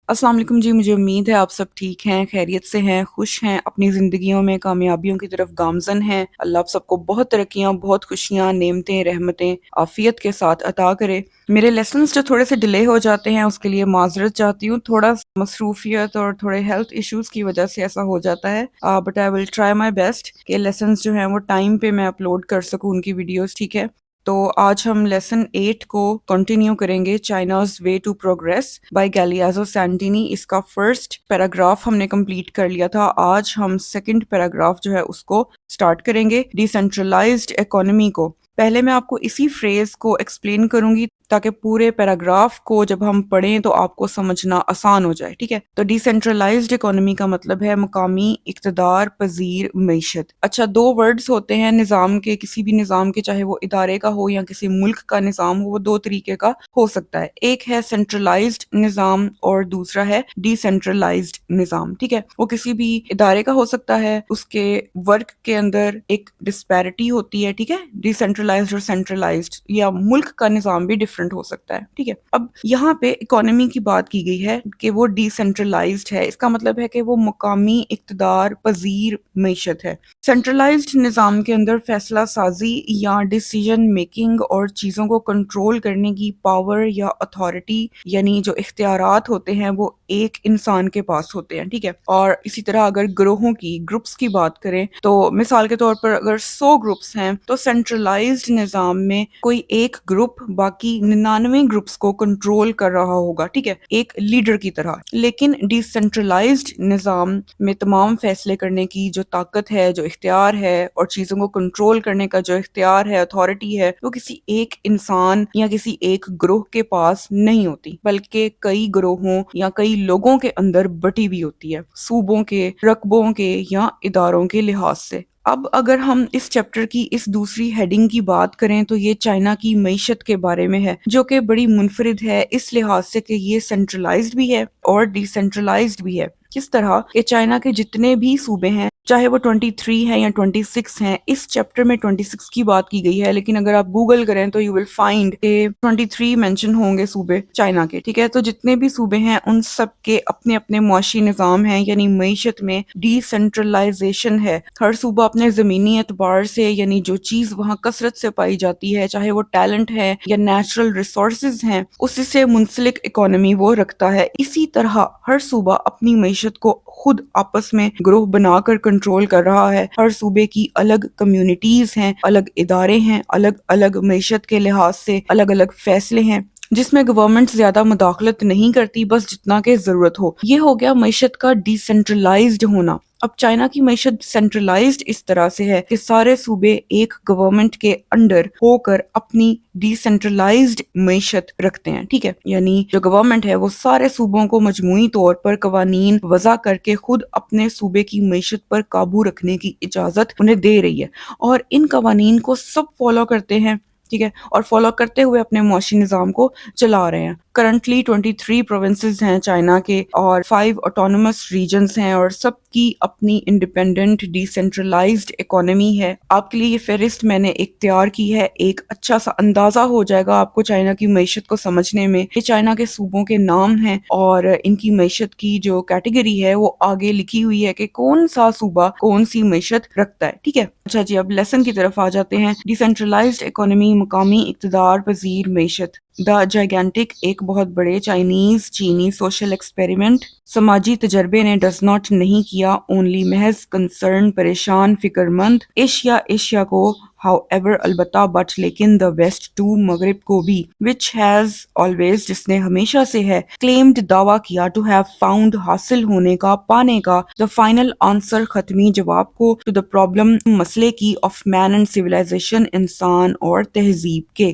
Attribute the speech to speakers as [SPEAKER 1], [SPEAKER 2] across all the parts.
[SPEAKER 1] السلام علیکم جی، مجھے امید ہے آپ سب ٹھیک ہیں، خیریت سے ہیں، خوش ہیں، اپنی زندگیوں میں کامیابیوں کی طرف گامزن ہیں۔ اللہ آپ سب کو بہت ترقیاں، بہت خوشیاں، نعمتیں، رحمتیں عافیت کے ساتھ عطا کرے۔ میرے لیسنز جو تھوڑے سے ڈیلے ہو جاتے ہیں اس کے لیے معذرت چاہتی ہوں، تھوڑا مصروفیت اور تھوڑے ہیلتھ ایشوز کی وجہ سے ایسا ہو جاتا ہے، but I will try my best کہ لیسنز جو ہیں وہ ٹائم پہ میں اپلوڈ کر سکوں ان کی ویڈیوز، ٹھیک ہے۔ تو آج ہم لیسن 8 کو کنٹینیو کریں گے، China's way to progress by Galeazzo Santini. اس کا فرسٹ پیراگراف ہم نے کمپلیٹ کر لیا تھا، آج ہم سیکنڈ پیراگراف جو ہے اس کو سٹارٹ کریں گے، ڈی سینٹرلائزڈ اکانومی کو۔ پہلے میں آپ کو اسی فریز کو ایکسپلین کروں گی تاکہ پورے پیراگراف کو جب ہم پڑھیں تو آپ کو سمجھنا آسان ہو جائے، ٹھیک ہے۔ تو ڈی سینٹرلائزڈ اکانومی کا مطلب ہے مقامی اقتدار پذیر معیشت۔ اچھا، دو ورڈز ہوتے ہیں نظام کے، کسی بھی نظام کے، چاہے وہ ادارے کا ہو یا کسی ملک کا نظام ہو، وہ دو طریقے کا ہو سکتا ہے۔ ایک ہے سینٹرلائزڈ نظام اور دوسرا ہے ڈی سینٹرلائزڈ نظام، ٹھیک ہے۔ وہ کسی بھی ادارے کا ہو سکتا ہے، اس کے ورک کے اندر ایک ڈسپیرٹی ہوتی ہے، ٹھیک ہے، ڈی سینٹرلائزڈ اور سینٹرلائزڈ، یا ملک کا نظام بھی ڈفرنٹ ہو سکتا ہے، ٹھیک ہے۔ اب یہاں پہ اکانومی کی بات کی گئی ہے کہ وہ ڈی سینٹرلائزڈ ہے، اس کا مطلب ہے کہ وہ مقامی اقتدار پذیر معیشت ہے۔ سینٹرلائزڈ نظام کے اندر فیصلہ سازی یا ڈیسیژن میکنگ اور چیزوں کو کنٹرول کرنے کی پاور یا اتھارٹی، یعنی جو اختیارات ہوتے ہیں وہ ایک انسان کے پاس ہوتے ہیں، ٹھیک ہے۔ اور اسی طرح اگر گروہوں کی، گروپس کی بات کریں تو مثال کے طور پر اگر 100 گروپس ہیں تو سینٹرلائزڈ نظام میں کوئی ایک گروپ باقی 99 گروپس کو کنٹرول کر رہا ہوگا، ٹھیک ہے، ایک لیڈر کی طرح۔ لیکن ڈی سینٹرلائزڈ نظام میں تمام فیصلے کرنے کی جو طاقت ہے، جو اختیار ہے، اور چیزوں کو کنٹرول کرنے کا جو اختیار ہے، اتھارٹی ہے، وہ کسی ایک انسان یا کسی ایک گروہ کے پاس نہیں ہوتی، بلکہ کئی گروہوں یا کئی لوگوں کے اندر بٹی بھی ہوتی ہے، صوبوں کے، رقبوں کے یا اداروں کے لحاظ سے۔ اب اگر ہم اس چیپٹر کی اس دوسری ہیڈنگ کی بات کریں تو یہ چائنا کی معیشت کے بارے میں ہے، جو کہ بڑی منفرد ہے اس لحاظ سے کہ یہ سینٹرلائزڈ بھی ہے اور ڈی سینٹرلائزڈ بھی ہے۔ کس طرح کہ چائنا کے جتنے بھی صوبے ہیں، چاہے وہ 23 ہیں یا 26 ہیں، اس چیپٹر میں 26 کی بات کی گئی ہے، لیکن اگر آپ گوگل کریں تو یو ول فائنڈ کہ 23 مینشن ہوں گے صوبے چائنا کے، ٹھیک ہے۔ تو جتنے بھی صوبے ہیں ان سب کے اپنے اپنے معاشی نظام ہیں، یعنی معیشت میں ڈی سینٹرلائزیشن ہے۔ ہر صوبہ اپنے زمینی اعتبار سے، یعنی جو چیز وہاں کثرت سے پائی جاتی ہے، چاہے وہ ٹیلنٹ ہے یا نیچرل ریسورسز ہیں، اسی سے منسلک اکانومی وہ رکھتا ہے۔ اسی طرح ہر صوبہ اپنی معیشت کو خود آپس میں گروہ بنا کر کنٹرول کر رہا ہے۔ ہر صوبے کی الگ کمیونٹیز ہیں، الگ ادارے ہیں، الگ الگ معیشت کے لحاظ سے الگ الگ فیصلے ہیں، جس میں گورنمنٹ زیادہ مداخلت نہیں کرتی، بس جتنا کہ ضرورت ہو۔ یہ ہو گیا معیشت کا ڈی سینٹرلائزڈ ہونا۔ اب چائنا کی معیشت سینٹرلائزڈ اس طرح سے ہے کہ سارے صوبے ایک گورنمنٹ کے انڈر ہو کر اپنی ڈی سینٹرلائزڈ معیشت رکھتے ہیں، ٹھیک ہے۔ یعنی جو گورنمنٹ ہے وہ سارے صوبوں کو مجموعی طور پر قوانین وضع کر کے خود اپنے صوبے کی معیشت پر قابو رکھنے کی اجازت انہیں دے رہی ہے، اور ان قوانین کو سب فالو کرتے ہیں، ٹھیک ہے، اور فالو کرتے ہوئے اپنے معاشی نظام کو چلا رہے ہیں۔ کرنٹلی 23 پروونسز ہیں چائنا کے، اور 5 آٹونومس ریجنز ہیں، اور سب کی اپنی انڈیپینڈنٹ ڈی سینٹرلائزڈ اکانومی ہے۔ آپ کے لیے یہ فہرست میں نے اختیار کی ہے، ایک اچھا سا اندازہ ہو جائے گا آپ کو چائنا کی معیشت کو سمجھنے میں۔ یہ چائنا کے صوبوں کے نام ہیں اور ان کی معیشت کی جو کیٹیگری ہے وہ آگے لکھی ہوئی ہے کہ کون سا صوبہ کون سی معیشت رکھتا ہے، ٹھیک ہے۔ اچھا جی، اب لیسن کی طرف آ جاتے ہیں۔ ڈی سینٹرلائزڈ اکانومی، مقامی اقتدار پذیر معیشت۔ دا جائگینٹک، ایک بہت بڑے چینی سوشل ایکسپیریمنٹ، سماجی تجربے نے ڈز ناٹ نہیں کیا اونلی محض کنسرن، پریشان، فکر مند ایشیا کو، ہاؤ ایور البتہ، بٹ لیکن، دا ویسٹ ٹو، مغرب کو بھی، وچ ہیز آلویز، جس نے ہمیشہ سے ہے، کلیمڈ، دعویٰ کیا، ٹو ہیو فاؤنڈ، حاصل ہونے کا، پانے کا، دا فائنل آنسر، ختمی جواب کو، ٹو دا پرابلم، مسئلے کی، آف مین اینڈ سویلائزیشن، انسان اور تہذیب کے۔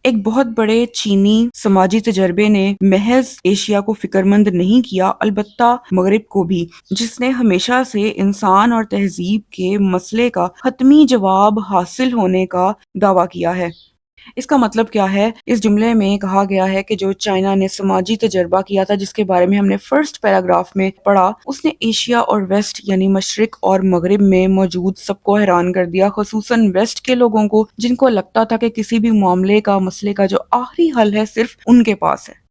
[SPEAKER 1] ایک بہت بڑے چینی سماجی تجربے نے محض ایشیا کو فکر مند نہیں کیا، البتہ مغرب کو بھی، جس نے ہمیشہ سے انسان اور تہذیب کے مسئلے کا حتمی جواب حاصل ہونے کا دعویٰ کیا ہے۔ اس کا مطلب کیا ہے؟ اس جملے میں کہا گیا ہے کہ جو چائنا نے سماجی تجربہ کیا تھا، جس کے بارے میں ہم نے فرسٹ پیراگراف میں پڑھا، اس نے ایشیا اور ویسٹ یعنی مشرق اور مغرب میں موجود سب کو حیران کر دیا، خصوصاً ویسٹ کے لوگوں کو، جن کو لگتا تھا کہ کسی بھی معاملے کا، مسئلے کا جو آخری حل ہے صرف ان کے پاس ہے۔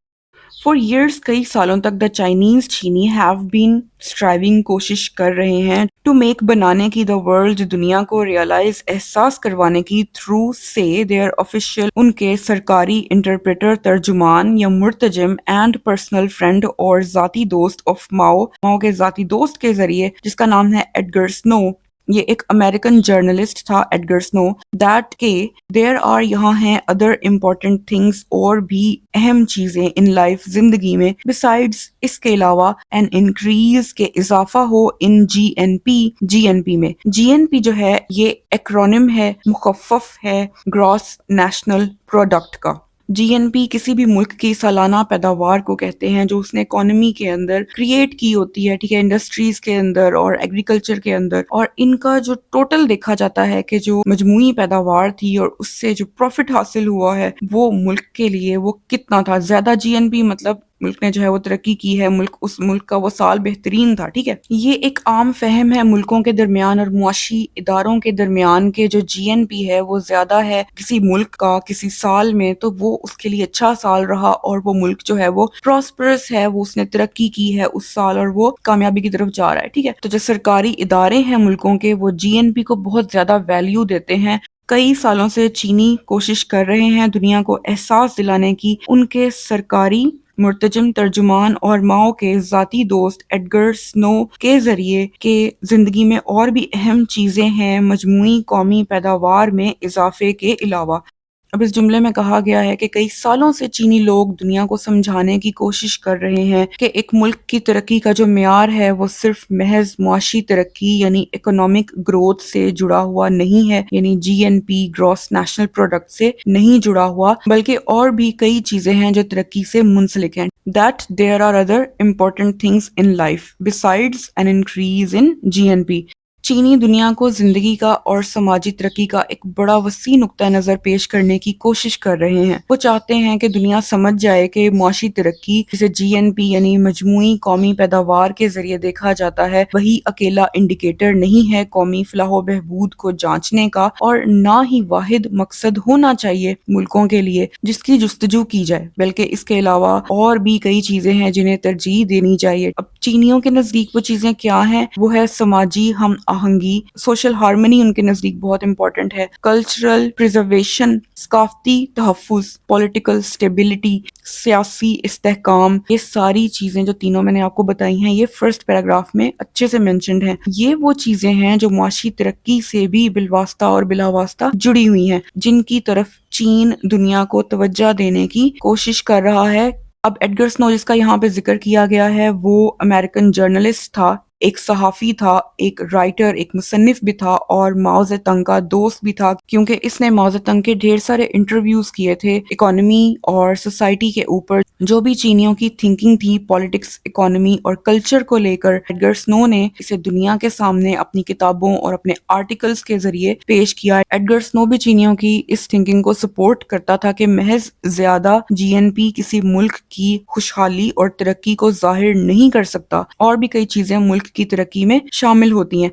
[SPEAKER 1] فار ایئرس کئی سالوں تک دا چائنیز چینی ہیو بین اسٹرائیونگ کوشش کر رہے ہیں ٹو میک بنانے کی دا ورلڈ دنیا کو ریئلائز احساس کروانے کی تھرو سے دیئر آفیشیل ان کے سرکاری انٹرپریٹر ترجمان یا مترجم اینڈ پرسنل فرینڈ اور ذاتی دوست آف ماؤ کے ذاتی دوست کے ذریعے جس کا نام ہے ایڈگر سنو. یہ ایک امریکن جرنلسٹ تھا ایڈگر سنو. دیٹ کہ دیر آر یہاں ہیں ادر امپورٹنٹ تھنگس اور بھی اہم چیزیں ان لائف زندگی میں بسائڈز اس کے علاوہ این انکریز کے اضافہ ہو ان جی این پی میں. جی این پی جو ہے یہ ایکرونیم ہے، مخفف ہے گراس نیشنل پروڈکٹ کا. جی این پی کسی بھی ملک کی سالانہ پیداوار کو کہتے ہیں جو اس نے اکانومی کے اندر کریٹ کی ہوتی ہے، ٹھیک ہے، انڈسٹریز کے اندر اور ایگریکلچر کے اندر، اور ان کا جو ٹوٹل دیکھا جاتا ہے کہ جو مجموعی پیداوار تھی اور اس سے جو پروفٹ حاصل ہوا ہے وہ ملک کے لیے وہ کتنا تھا. زیادہ جی این پی مطلب ملک نے جو ہے وہ ترقی کی ہے، اس ملک کا وہ سال بہترین تھا. ٹھیک ہے، یہ ایک عام فہم ہے ملکوں کے درمیان اور معاشی اداروں کے درمیان کہ جو جی این پی ہے وہ زیادہ ہے کسی ملک کا کسی سال میں تو وہ اس کے لیے اچھا سال رہا اور وہ ملک جو ہے وہ پراسپرس ہے، وہ اس نے ترقی کی ہے اس سال اور وہ کامیابی کی طرف جا رہا ہے. ٹھیک ہے، تو جو سرکاری ادارے ہیں ملکوں کے وہ جی این پی کو بہت زیادہ ویلیو دیتے ہیں. کئی سالوں سے چینی کوشش کر رہے ہیں دنیا کو احساس دلانے کی ان کے سرکاری مرتجم ترجمان اور ماؤ کے ذاتی دوست ایڈگر سنو کے ذریعے کہ زندگی میں اور بھی اہم چیزیں ہیں مجموعی قومی پیداوار میں اضافے کے علاوہ. اب اس جملے میں کہا گیا ہے کہ کئی سالوں سے چینی لوگ دنیا کو سمجھانے کی کوشش کر رہے ہیں کہ ایک ملک کی ترقی کا جو معیار ہے وہ صرف محض معاشی ترقی یعنی اکنامک گروتھ سے جڑا ہوا نہیں ہے، یعنی G N P gross national product سے نہیں جڑا ہوا، بلکہ اور بھی کئی چیزیں ہیں جو ترقی سے منسلک ہیں. That there are other important things in life besides an increase in GNP. چینی دنیا کو زندگی کا اور سماجی ترقی کا ایک بڑا وسیع نقطہ نظر پیش کرنے کی کوشش کر رہے ہیں. وہ چاہتے ہیں کہ دنیا سمجھ جائے کہ معاشی ترقی جسے جی این پی یعنی مجموعی قومی پیداوار کے ذریعے دیکھا جاتا ہے وہی اکیلا انڈیکیٹر نہیں ہے قومی فلاح و بہبود کو جانچنے کا، اور نہ ہی واحد مقصد ہونا چاہیے ملکوں کے لیے جس کی جستجو کی جائے، بلکہ اس کے علاوہ اور بھی کئی چیزیں ہیں جنہیں ترجیح دینی چاہیے. اب چینیوں کے نزدیک وہ چیزیں کیا ہیں؟ وہ ہے سماجی ہم آہنگی، سوشل ہارمنی ان کے نزدیک بہت امپورٹنٹ ہے، کلچرل پریزرویشن، ثقافتی تحفظ، پولیٹیکل سٹیبلٹی، سیاسی استحکام. یہ ساری چیزیں جو تینوں میں نے آپ کو بتائی ہیں یہ فرسٹ پیراگراف میں اچھے سے مینشنڈ ہیں. یہ وہ چیزیں ہیں جو معاشی ترقی سے بھی بالواسطہ اور بلا واسطہ جڑی ہوئی ہیں جن کی طرف چین دنیا کو توجہ دینے کی کوشش کر رہا ہے. اب ایڈگر سنو جس کا یہاں پہ ذکر کیا گیا ہے وہ امریکن جرنلسٹ تھا، ایک صحافی تھا، ایک رائٹر، ایک مصنف بھی تھا اور ماؤ زیڈونگ کا دوست بھی تھا، کیونکہ اس نے ماؤ زیڈونگ کے ڈھیر سارے انٹرویوز کیے تھے اکانومی اور سوسائٹی کے اوپر. جو بھی چینیوں کی تھنکنگ تھی پالیٹکس، اکانومی اور کلچر کو لے کر، ایڈگر سنو نے اسے دنیا کے سامنے اپنی کتابوں اور اپنے آرٹیکلز کے ذریعے پیش کیا. ایڈگر سنو بھی چینیوں کی اس تھنکنگ کو سپورٹ کرتا تھا کہ محض زیادہ جی این پی کسی ملک کی خوشحالی اور ترقی کو ظاہر نہیں کر سکتا، اور بھی کئی چیزیں ملک کی ترقی میں شامل ہوتی ہیں.